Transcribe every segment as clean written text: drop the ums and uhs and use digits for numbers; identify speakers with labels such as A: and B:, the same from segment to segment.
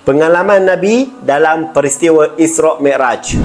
A: Pengalaman Nabi dalam peristiwa Isra' Mi'raj.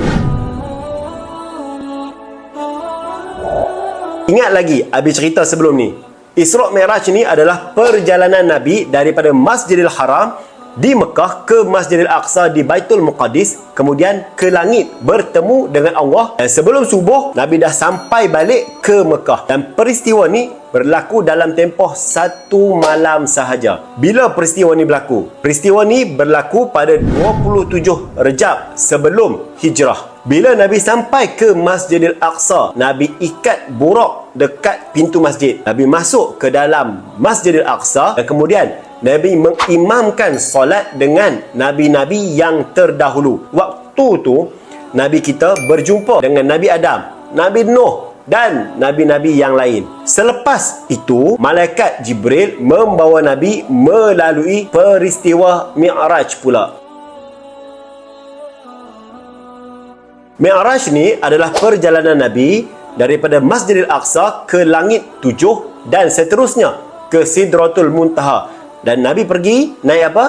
A: Ingat lagi Abi cerita sebelum ni, Isra' Mi'raj ni adalah perjalanan Nabi daripada Masjidil Haram di Mekah ke Masjidil Aqsa di Baitul Muqaddis, kemudian ke langit bertemu dengan Allah, dan sebelum subuh Nabi dah sampai balik ke Mekah. Dan peristiwa ni berlaku dalam tempoh 1 malam sahaja. Bila peristiwa ni berlaku? Peristiwa ni berlaku pada 27 Rejab sebelum hijrah. Bila Nabi sampai ke Masjidil Aqsa, Nabi ikat burak dekat pintu masjid. Nabi masuk ke dalam Masjidil Aqsa dan kemudian Nabi mengimamkan solat dengan Nabi-Nabi yang terdahulu. Waktu tu Nabi kita berjumpa dengan Nabi Adam, Nabi Nuh dan Nabi-Nabi yang lain. Selepas itu, Malaikat Jibril membawa Nabi melalui peristiwa Mi'raj pula. Mi'raj ni adalah perjalanan Nabi daripada Masjidil Aqsa ke langit 7 dan seterusnya ke Sidratul Muntaha. Dan Nabi pergi naik apa?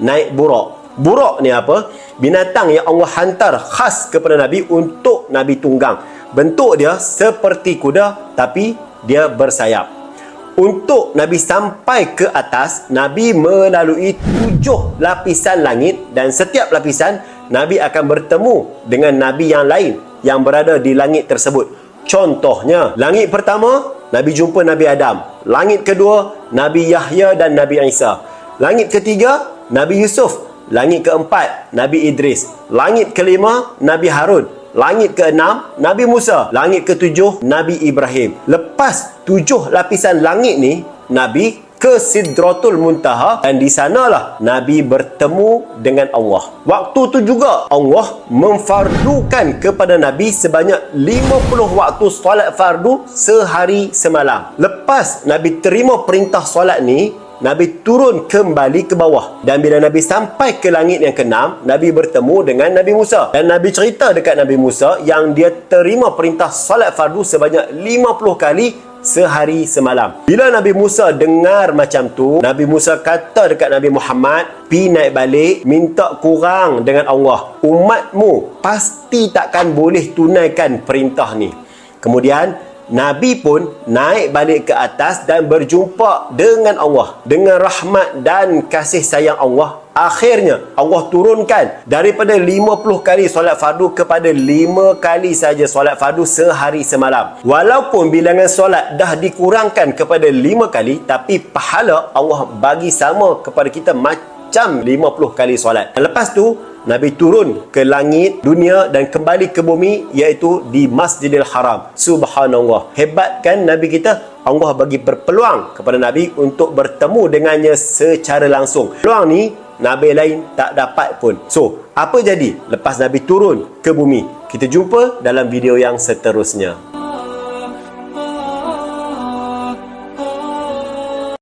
A: Naik burak. Burak ni apa? Binatang yang Allah hantar khas kepada Nabi untuk Nabi tunggang. Bentuk dia seperti kuda tapi dia bersayap. Untuk Nabi sampai ke atas, Nabi melalui 7 lapisan langit, dan setiap lapisan Nabi akan bertemu dengan Nabi yang lain yang berada di langit tersebut. Contohnya, langit pertama Nabi jumpa Nabi Adam. Langit kedua Nabi Yahya dan Nabi Isa. Langit ketiga Nabi Yusuf. Langit keempat Nabi Idris. Langit kelima Nabi Harun. Langit keenam Nabi Musa. Langit ketujuh Nabi Ibrahim. Lepas 7 lapisan langit ni, Nabi ke Sidratul Muntaha, dan di sanalah Nabi bertemu dengan Allah. Waktu tu juga Allah memfardukan kepada Nabi sebanyak 50 waktu solat fardu sehari semalam. Lepas Nabi terima perintah solat ni, Nabi turun kembali ke bawah. Dan bila Nabi sampai ke langit yang ke-6, Nabi bertemu dengan Nabi Musa. Dan Nabi cerita dekat Nabi Musa yang dia terima perintah solat fardu sebanyak 50 kali sehari semalam. Bila Nabi Musa dengar macam tu, Nabi Musa kata dekat Nabi Muhammad, pi naik balik, minta kurang dengan Allah. Umatmu pasti takkan boleh tunaikan perintah ni. Kemudian Nabi pun naik balik ke atas dan berjumpa dengan Allah. Dengan rahmat dan kasih sayang Allah, akhirnya Allah turunkan daripada 50 kali solat fardu kepada 5 kali saja solat fardu sehari semalam. Walaupun bilangan solat dah dikurangkan kepada 5 kali, tapi pahala Allah bagi sama kepada kita macam 50 kali solat. Dan lepas tu Nabi turun ke langit dunia dan kembali ke bumi, iaitu di Masjidil Haram. Subhanallah. Hebat kan Nabi kita? Allah bagi berpeluang kepada Nabi untuk bertemu dengannya secara langsung. Peluang ni Nabi lain tak dapat pun. So, apa jadi lepas Nabi turun ke bumi? Kita jumpa dalam video yang seterusnya.